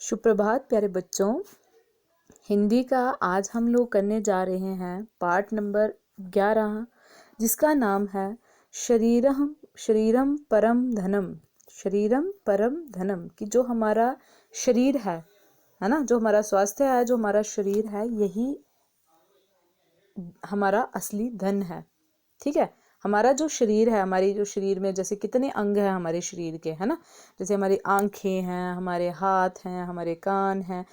सुप्रभात प्यारे बच्चों। हिंदी का आज हम लोग करने जा रहे हैं पाठ नंबर 11, जिसका नाम है शरीरम शरीरम परम धनम। शरीरम परम धनम कि जो हमारा शरीर है ना, जो हमारा स्वास्थ्य है, जो हमारा शरीर है, यही हमारा असली धन है। ठीक है। हमारा जो शरीर है, हमारी जो शरीर में जैसे कितने अंग हैं हमारे शरीर के, है ना। जैसे हमारी आंखें हैं, हमारे हाथ हैं, हमारे कान हैं,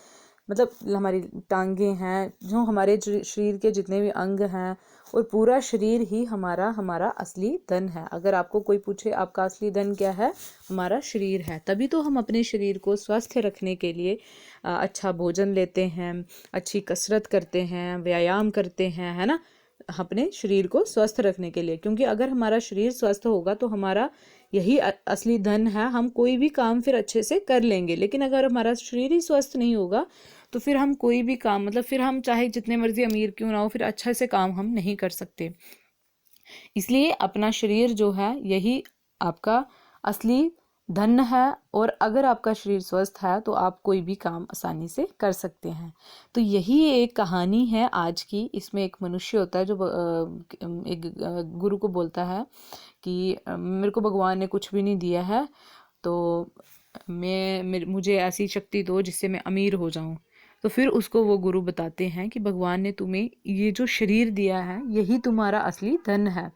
मतलब हमारी टांगें हैं, जो हमारे शरीर के जितने भी अंग हैं, और पूरा शरीर ही हमारा हमारा असली धन है। अगर आपको कोई पूछे आपका असली धन क्या है, हमारा शरीर है। तभी तो हम अपने शरीर को स्वस्थ रखने के लिए अच्छा भोजन लेते हैं, अच्छी कसरत करते हैं, व्यायाम करते हैं, है ना, अपने शरीर को स्वस्थ रखने के लिए। क्योंकि अगर हमारा शरीर स्वस्थ होगा तो हमारा यही असली धन है। हम कोई भी काम फिर अच्छे से कर लेंगे। लेकिन अगर हमारा शरीर ही स्वस्थ नहीं होगा तो फिर हम कोई भी काम, मतलब फिर हम चाहे जितने मर्जी अमीर क्यों ना हो, फिर अच्छे से काम हम नहीं कर सकते। इसलिए अपना शरीर जो है यही आपका असली धन है। और अगर आपका शरीर स्वस्थ है तो आप कोई भी काम आसानी से कर सकते हैं। तो यही एक कहानी है आज की। इसमें एक मनुष्य होता है जो एक गुरु को बोलता है कि मेरे को भगवान ने कुछ भी नहीं दिया है, तो मुझे ऐसी शक्ति दो जिससे मैं अमीर हो जाऊं। तो फिर उसको वो गुरु बताते हैं कि भगवान ने तुम्हें ये जो शरीर दिया है यही तुम्हारा असली धन है।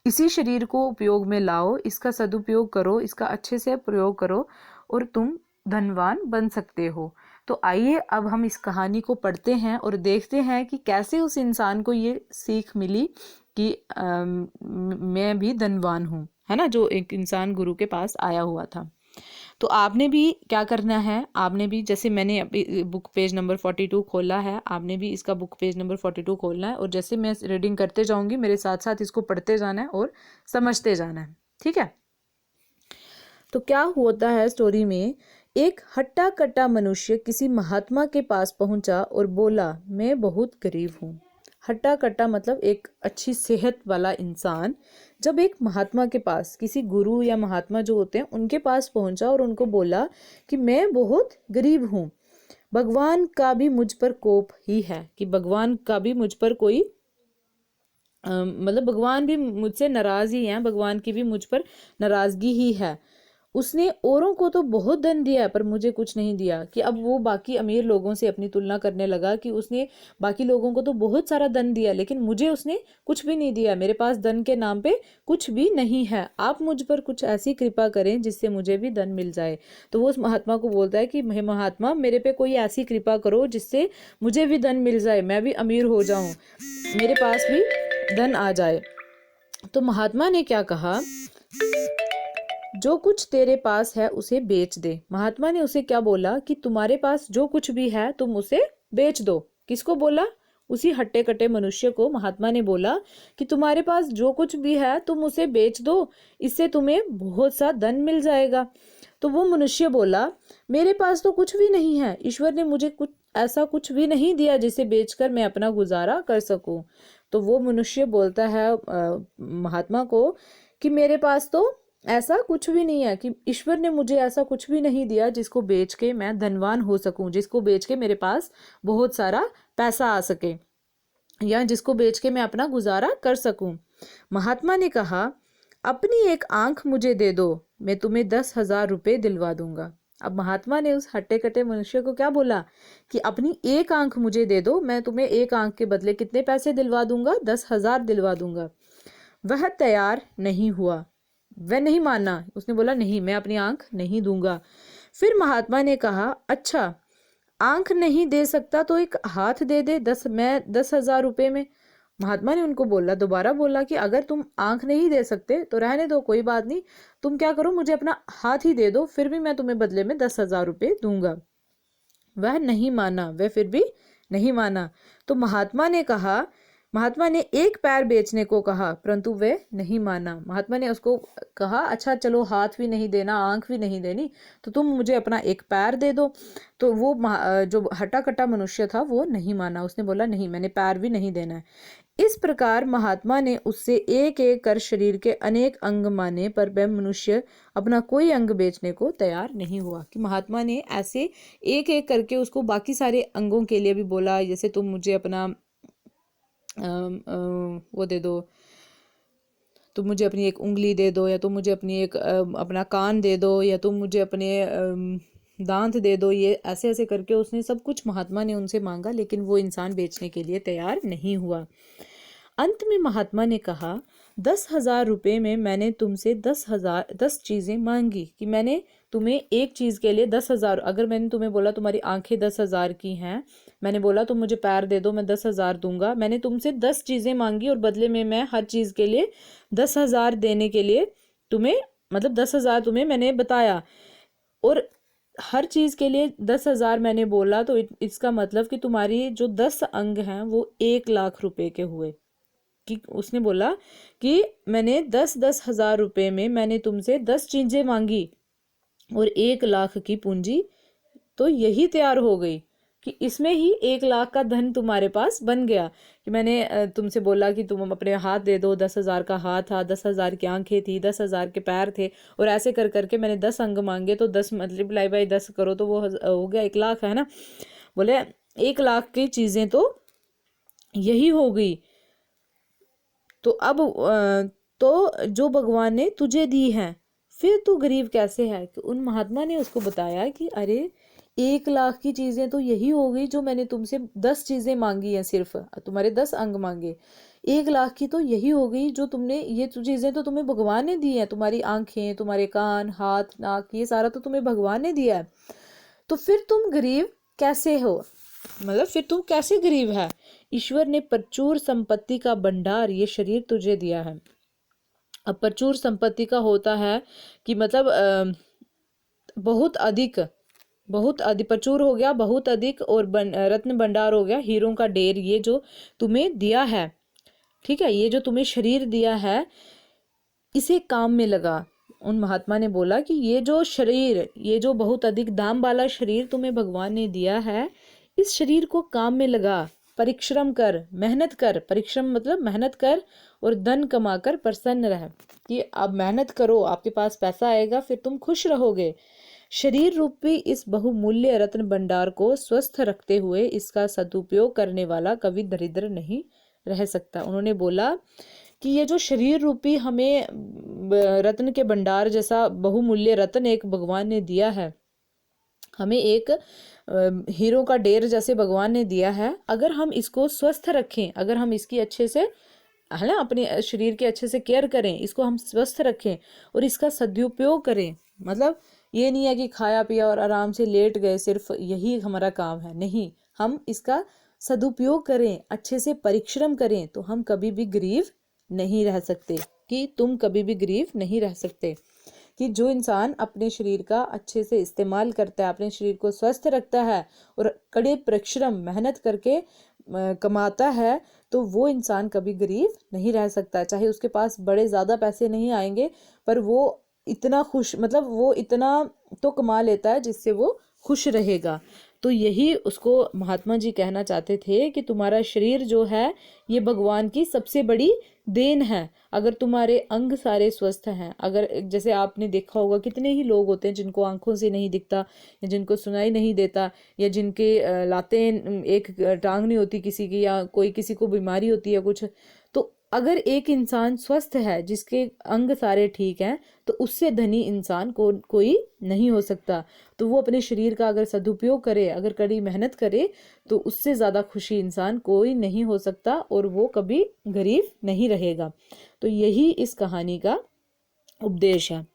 इसी शरीर को उपयोग में लाओ, इसका सदुपयोग करो, इसका अच्छे से प्रयोग करो और तुम धनवान बन सकते हो। तो आइए अब हम इस कहानी को पढ़ते हैं और देखते हैं कि कैसे उस इंसान को ये सीख मिली कि मैं भी धनवान हूँ, है ना। जो एक इंसान गुरु के पास आया हुआ था। तो आपने भी क्या करना है, आपने भी जैसे मैंने अभी बुक पेज नंबर 42 खोला है, आपने भी इसका बुक पेज नंबर 42 खोलना है। और जैसे मैं रीडिंग करते जाऊंगी मेरे साथ साथ इसको पढ़ते जाना है और समझते जाना है। ठीक है। तो क्या होता है स्टोरी में, एक हट्टा कट्टा मनुष्य किसी महात्मा के पास पहुंचा और बोला, मैं बहुत गरीब हूँ। हट्टा कट्टा मतलब एक अच्छी सेहत वाला इंसान जब एक महात्मा के पास, किसी गुरु या महात्मा जो होते हैं उनके पास पहुंचा और उनको बोला कि मैं बहुत गरीब हूँ, भगवान का भी मुझ पर कोप ही है, कि भगवान का भी मुझ पर कोई मतलब भगवान भी मुझसे नाराज ही हैं, भगवान की भी मुझ पर नाराजगी ही है। उसने औरों को तो बहुत धन दिया पर मुझे कुछ नहीं दिया। कि अब वो बाकी अमीर लोगों से अपनी तुलना करने लगा कि उसने बाकी लोगों को तो बहुत सारा धन दिया लेकिन मुझे उसने कुछ भी नहीं दिया, मेरे पास धन के नाम पे कुछ भी नहीं है। आप मुझ पर कुछ ऐसी कृपा करें जिससे मुझे भी धन मिल जाए। तो वो उस महात्मा को बोलता है कि महात्मा मेरे पे कोई ऐसी कृपा करो जिससे मुझे भी धन मिल जाए, मैं भी अमीर हो जाऊं, मेरे पास भी धन आ जाए। तो महात्मा ने क्या कहा, जो कुछ तेरे पास है उसे बेच दे। महात्मा ने उसे क्या बोला कि तुम्हारे पास जो कुछ भी है तुम उसे बेच दो। किसको बोला? उसी हट्टे कट्टे मनुष्य को महात्मा ने बोला कि तुम्हारे पास जो कुछ भी है तुम उसे बेच दो, इससे तुम्हें बहुत सा धन मिल जाएगा। तो वो मनुष्य बोला, मेरे पास तो कुछ भी नहीं है, ईश्वर ने मुझे कुछ ऐसा कुछ भी नहीं दिया जिसे बेचकर मैं अपना गुजारा कर सकूं। तो वो मनुष्य बोलता है महात्मा को कि मेरे पास तो ऐसा कुछ भी नहीं है, कि ईश्वर ने मुझे ऐसा कुछ भी नहीं दिया जिसको बेच के मैं धनवान हो सकूं, जिसको बेच के मेरे पास बहुत सारा पैसा आ सके, या जिसको बेच के मैं अपना गुजारा कर सकूं। महात्मा ने कहा, अपनी एक आंख मुझे दे दो, मैं तुम्हें 10,000 रुपये दिलवा दूंगा। अब महात्मा ने उस हट्टे कट्टे मनुष्य को क्या बोला कि अपनी एक आंख मुझे दे दो, मैं तुम्हें एक आंख के बदले कितने पैसे दिलवा दूंगा? 10,000 दिलवा दूंगा। वह तैयार नहीं हुआ, वह नहीं माना। उसने बोला नहीं, मैं अपनी आंख नहीं दूंगा। फिर महात्मा ने कहा, अच्छा आंख नहीं दे सकता तो एक हाथ दे दे, मैं 10,000 रुपये में। महात्मा ने उनको दोबारा बोला कि अगर तुम आंख नहीं दे सकते तो रहने दो, कोई बात नहीं, तुम क्या करो मुझे अपना हाथ ही दे दो, फिर भी मैं तुम्हें बदले में 10,000 रुपये दूंगा। वह नहीं माना, वह फिर भी नहीं माना। तो महात्मा ने एक पैर बेचने को कहा परंतु वह नहीं माना। महात्मा ने उसको कहा, अच्छा चलो हाथ भी नहीं देना, आंख भी नहीं देनी, तो तुम मुझे अपना एक पैर दे दो। तो वो जो हट्टा कट्टा मनुष्य था वो नहीं माना, उसने बोला नहीं, मैंने पैर भी नहीं देना है। इस प्रकार महात्मा ने उससे एक एक कर शरीर के अनेक अंग माने, पर वह मनुष्य अपना कोई अंग बेचने को तैयार नहीं हुआ। कि महात्मा ने ऐसे एक एक करके उसको बाकी सारे अंगों के लिए भी बोला, जैसे तुम मुझे अपना वो दे दो, तुम मुझे अपनी एक उंगली दे दो, या तुम मुझे अपनी एक अपना कान दे दो, या तुम मुझे अपने दांत दे दो। ये ऐसे ऐसे करके उसने सब कुछ महात्मा ने उनसे मांगा, लेकिन वो इंसान बेचने के लिए तैयार नहीं हुआ। अंत में महात्मा ने कहा, 10,000 रुपये में मैंने तुमसे 10 चीजें मांगी। कि मैंने तुम्हें एक चीज के लिए 10,000, अगर मैंने तुम्हें बोला तुम्हारी आंखें 10,000 की हैं, मैंने बोला तुम मुझे पैर दे दो, मैं 10,000 दूंगा। मैंने तुमसे 10 चीजें मांगी और बदले में मैं हर चीज के लिए 10,000 देने के लिए तुम्हें, मतलब 10,000 तुम्हें मैंने बताया, और हर चीज के लिए 10,000 मैंने बोला, तो इसका मतलब कि तुम्हारी जो 10 अंग हैं वो 1,00,000 रुपए के हुए। कि उसने बोला कि मैंने 10,000 रुपए में मैंने तुमसे 10 चीजें मांगी और 1,00,000 की पूंजी तो यही तैयार हो गई, कि इसमें ही 1,00,000 का धन तुम्हारे पास बन गया। कि मैंने तुमसे बोला कि तुम अपने हाथ दे दो, 10,000 का हाथ था, 10,000 की आंखें थी, 10,000 के पैर थे, और ऐसे कर करके मैंने 10 अंग मांगे, तो 10 मल्टीप्लाई बाई 10 करो तो वो हो गया 1,00,000, है ना। बोले 1,00,000 की चीजें तो यही हो गई। तो अब तो जो भगवान ने तुझे दी है, फिर तू गरीब कैसे है। कि उन महात्मा ने उसको बताया कि अरे 1,00,000 की चीजें तो यही हो गई जो मैंने तुमसे 10 चीजें मांगी हैं, सिर्फ तुम्हारे 10 अंग मांगे। 1,00,000 की तो यही हो गई जो तुमने, ये चीजें तो तुम्हें भगवान ने दी है, तुम्हारी आंखें, तुम्हारे कान, हाथ, नाक, ये सारा तो तुम्हें भगवान ने दिया है। तो फिर तुम गरीब कैसे हो, मतलब फिर तुम कैसे गरीब है। ईश्वर ने प्रचुर संपत्ति का भंडार, ये शरीर तुझे दिया है। अब प्रचुर संपत्ति का होता है कि मतलब बहुत अधिक, बहुत अधिक प्रचुर हो गया, बहुत अधिक, और रत्न भंडार हो गया, हीरों का ढेर, ये जो तुम्हें दिया है, ठीक है, ये जो तुम्हें शरीर दिया है, इसे काम में लगा। उन महात्मा ने बोला कि ये जो शरीर, ये जो बहुत अधिक दाम वाला शरीर तुम्हें भगवान ने दिया है, इस शरीर को काम में लगा, परिश्रम कर, मेहनत कर। परिश्रम मतलब मेहनत कर, और धन कमाकर प्रसन्न रह। कि अब मेहनत करो, आपके पास पैसा आएगा, फिर तुम खुश रहोगे। शरीर रूपी इस बहुमूल्य रत्न भंडार को स्वस्थ रखते हुए इसका सदुपयोग करने वाला कभी दरिद्र नहीं रह सकता। उन्होंने बोला कि ये जो शरीर रूपी हमें रत्न के भंडार जैसा बहुमूल्य रत्न एक भगवान ने दिया है, हमें एक हीरो का ढेर जैसे भगवान ने दिया है, अगर हम इसको स्वस्थ रखें, अगर हम इसकी अच्छे से, है ना, अपने शरीर के अच्छे से केयर करें, इसको हम स्वस्थ रखें और इसका सदुपयोग करें। मतलब ये नहीं है कि खाया पिया और आराम से लेट गए, सिर्फ यही हमारा काम है, नहीं, हम इसका सदुपयोग करें, अच्छे से परिश्रम करें, तो हम कभी भी गरीब नहीं रह सकते। कि तुम कभी भी गरीब नहीं रह सकते। कि जो इंसान अपने शरीर का अच्छे से इस्तेमाल करता है, अपने शरीर को स्वस्थ रखता है और कड़े परिश्रम मेहनत करके कमाता है, तो वो इंसान कभी गरीब नहीं रह सकता। चाहे उसके पास बड़े ज़्यादा पैसे नहीं आएंगे, पर वो इतना खुश, मतलब वो इतना तो कमा लेता है जिससे वो खुश रहेगा। तो यही उसको महात्मा जी कहना चाहते थे कि तुम्हारा शरीर जो है ये भगवान की सबसे बड़ी देन है। अगर तुम्हारे अंग सारे स्वस्थ हैं, अगर जैसे आपने देखा होगा कितने ही लोग होते हैं जिनको आंखों से नहीं दिखता, या जिनको सुनाई नहीं देता, या जिनके लातें एक टांग नहीं होती किसी की, या कोई किसी को बीमारी होती है कुछ। तो अगर एक इंसान स्वस्थ है, जिसके अंग सारे ठीक हैं, तो उससे धनी इंसान को कोई नहीं हो सकता। तो वो अपने शरीर का अगर सदुपयोग करे, अगर कड़ी मेहनत करे, तो उससे ज़्यादा खुशी इंसान कोई नहीं हो सकता, और वो कभी गरीब नहीं रहेगा। तो यही इस कहानी का उपदेश है।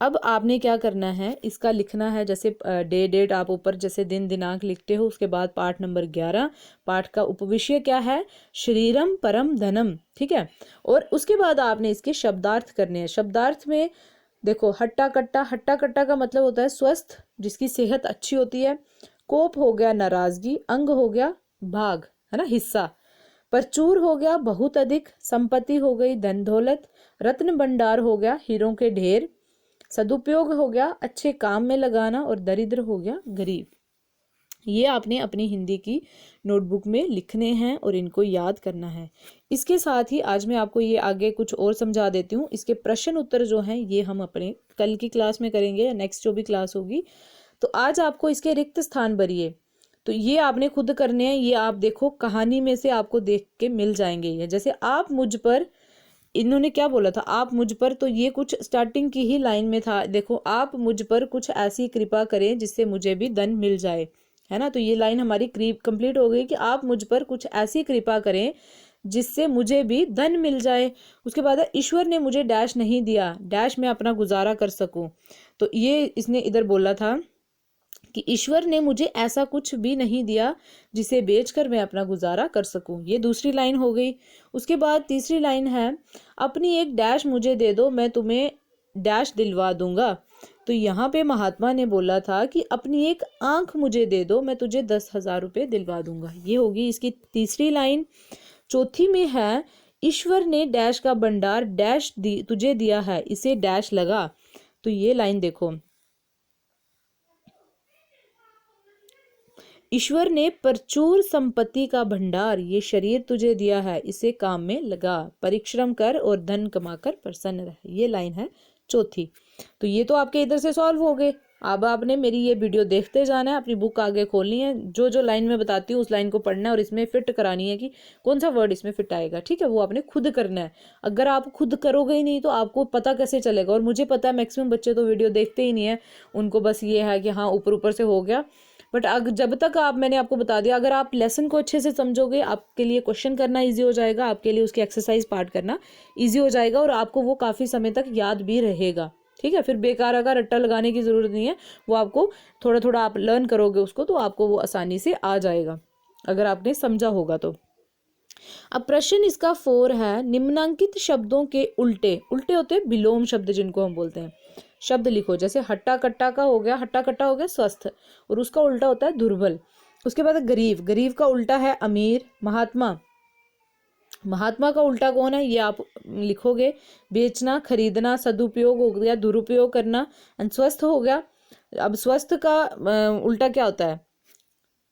अब आपने क्या करना है, इसका लिखना है, जैसे डेट आप ऊपर जैसे दिन दिनांक लिखते हो, उसके बाद पाठ नंबर 11, पाठ का उपविषय क्या है, शरीरम परम धनम, ठीक है। और उसके बाद आपने इसके शब्दार्थ करने हैं। शब्दार्थ में देखो, हट्टा कट्टा, हट्टा कट्टा का मतलब होता है स्वस्थ, जिसकी सेहत अच्छी होती है। कोप हो गया नाराजगी, अंग हो गया भाग, है ना, हिस्सा। प्रचुर हो गया बहुत अधिक, संपत्ति हो गई धन दौलत, रत्न भंडार हो गया हीरों के ढेर, सदुपयोग हो गया अच्छे काम में लगाना, और दरिद्र हो गया गरीब। ये आपने अपनी हिंदी की नोटबुक में लिखने हैं और इनको याद करना है। इसके साथ ही आज मैं आपको ये आगे कुछ और समझा देती हूँ। इसके प्रश्न उत्तर जो हैं ये हम अपने कल की क्लास में करेंगे या नेक्स्ट जो भी क्लास होगी। तो आज आपको इसके रिक्त स्थान भरिए, तो ये आपने खुद करने हैं। ये आप देखो कहानी में से आपको देख के मिल जाएंगे। ये जैसे आप मुझ पर, इन्होंने क्या बोला था, आप मुझ पर, तो ये कुछ स्टार्टिंग की ही लाइन में था। देखो, आप मुझ पर कुछ ऐसी कृपा करें जिससे मुझे भी धन मिल जाए, है ना। तो ये लाइन हमारी कंप्लीट हो गई कि आप मुझ पर कुछ ऐसी कृपा करें जिससे मुझे भी धन मिल जाए। उसके बाद ईश्वर ने मुझे डैश नहीं दिया, डैश में अपना गुजारा कर सकूं। तो ये इसने इधर बोला था कि ईश्वर ने मुझे ऐसा कुछ भी नहीं दिया जिसे बेचकर मैं अपना गुजारा कर सकूं। ये दूसरी लाइन हो गई। उसके बाद तीसरी लाइन है, अपनी एक डैश मुझे दे दो, मैं तुम्हें डैश दिलवा दूंगा। तो यहाँ पे महात्मा ने बोला था कि अपनी एक आंख मुझे दे दो, मैं तुझे 10,000 रुपये दिलवा दूंगा। ये होगी इसकी तीसरी लाइन। चौथी में है, ईश्वर ने डैश का भंडार डैश तुझे दिया है, इसे डैश लगा। तो ये लाइन देखो, ईश्वर ने प्रचुर संपत्ति का भंडार ये शरीर तुझे दिया है, इसे काम में लगा, परिश्रम कर और धन कमाकर प्रसन्न रह। ये लाइन है चौथी। तो ये तो आपके इधर से सॉल्व हो गए। अब आपने मेरी ये वीडियो देखते जाना है, अपनी बुक आगे खोलनी है, जो जो लाइन में बताती हूँ उस लाइन को पढ़ना है और इसमें फिट करानी है कि कौन सा वर्ड इसमें फिट आएगा। ठीक है, वो आपने खुद करना है। अगर आप खुद करोगे ही नहीं तो आपको पता कैसे चलेगा। और मुझे पता है मैक्सिमम बच्चे तो वीडियो देखते ही नहीं है, उनको बस ये है कि हाँ ऊपर ऊपर से हो गया। बट जब तक मैंने आपको बता दिया, अगर आप लेसन को अच्छे से समझोगे, आपके लिए क्वेश्चन करना इजी हो जाएगा, आपके लिए उसकी एक्सरसाइज पार्ट करना इजी हो जाएगा और आपको वो काफ़ी समय तक याद भी रहेगा। ठीक है, फिर बेकार का रट्टा लगाने की ज़रूरत नहीं है, वो आपको थोड़ा थोड़ा आप लर्न करोगे उसको तो आपको वो आसानी से आ जाएगा अगर आपने समझा होगा तो। अब प्रश्न इसका 4 है, निम्नांकित शब्दों के उल्टे, उल्टे होते हैं विलोम शब्द जिनको हम बोलते हैं, शब्द लिखो। जैसे हट्टा कट्टा का हो गया, हट्टा कट्टा हो गया स्वस्थ, और उसका उल्टा होता है दुर्बल। उसके बाद गरीब, गरीब का उल्टा है अमीर। महात्मा, महात्मा का उल्टा कौन है ये आप लिखोगे। बेचना, खरीदना, सदुपयोग हो गया, दुरुपयोग करना। स्वस्थ हो गया, अब स्वस्थ का उल्टा क्या होता है,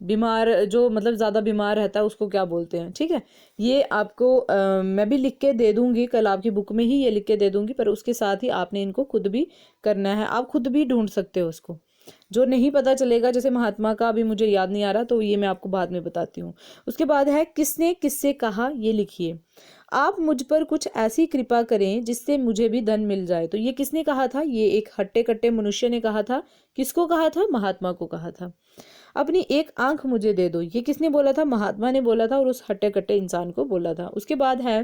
बीमार, जो मतलब ज़्यादा बीमार रहता है उसको क्या बोलते हैं। ठीक है, ये आपको मैं भी लिख के दे दूंगी, कल आपकी बुक में ही ये लिख के दे दूंगी, पर उसके साथ ही आपने इनको खुद भी करना है। आप खुद भी ढूंढ सकते हो उसको, जो नहीं पता चलेगा। जैसे महात्मा का अभी मुझे याद नहीं आ रहा तो ये मैं आपको बाद में बताती हूँ। उसके बाद है, किसने किससे कहा, ये लिखिए। आप मुझ पर कुछ ऐसी कृपा करें जिससे मुझे भी धन मिल जाए। तो ये किसने कहा था, ये एक हट्टे कट्टे मनुष्य ने कहा था। किसको कहा था, महात्मा को कहा था। अपनी एक आंख मुझे दे दो, ये किसने बोला था, महात्मा ने बोला था और उस हट्टे कट्टे इंसान को बोला था। उसके बाद है,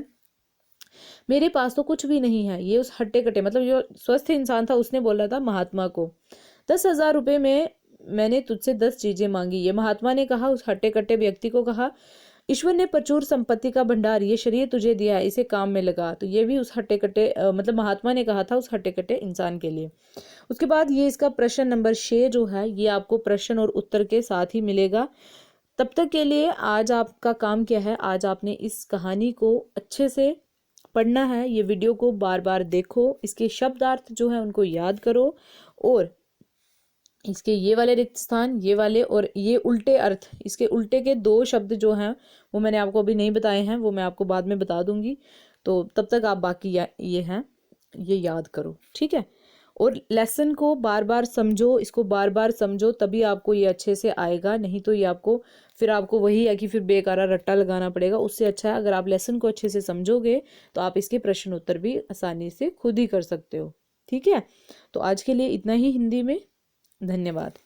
मेरे पास तो कुछ भी नहीं है, ये उस हट्टे कट्टे मतलब जो स्वस्थ इंसान था उसने बोला था महात्मा को। 10,000 रुपये में मैंने तुझसे 10 चीजें मांगी, ये महात्मा ने कहा, उस हट्टे कट्टे व्यक्ति को कहा। ईश्वर ने प्रचुर संपत्ति का भंडार ये शरीर तुझे दिया है, इसे काम में लगा। तो ये भी उस हट्टे कट्टे मतलब महात्मा ने कहा था उस हट्टे कट्टे इंसान के लिए। उसके बाद ये इसका प्रश्न नंबर 6 जो है ये आपको प्रश्न और उत्तर के साथ ही मिलेगा। तब तक के लिए आज आपका काम क्या है, आज आपने इस कहानी को अच्छे से पढ़ना है, ये वीडियो को बार बार देखो, इसके शब्दार्थ जो है उनको याद करो, और इसके ये वाले रिक्त स्थान, ये वाले और ये उल्टे अर्थ, इसके उल्टे के 2 शब्द जो हैं वो मैंने आपको अभी नहीं बताए हैं, वो मैं आपको बाद में बता दूंगी। तो तब तक आप बाकी ये हैं ये याद करो। ठीक है, और लेसन को बार बार समझो, इसको बार बार समझो, तभी आपको ये अच्छे से आएगा। नहीं तो ये आपको फिर आपको वही है कि फिर बेकारा रट्टा लगाना पड़ेगा। उससे अच्छा है अगर आप लेसन को अच्छे से समझोगे तो आप इसके प्रश्न उत्तर भी आसानी से खुद ही कर सकते हो। ठीक है, तो आज के लिए इतना ही हिंदी में। धन्यवाद।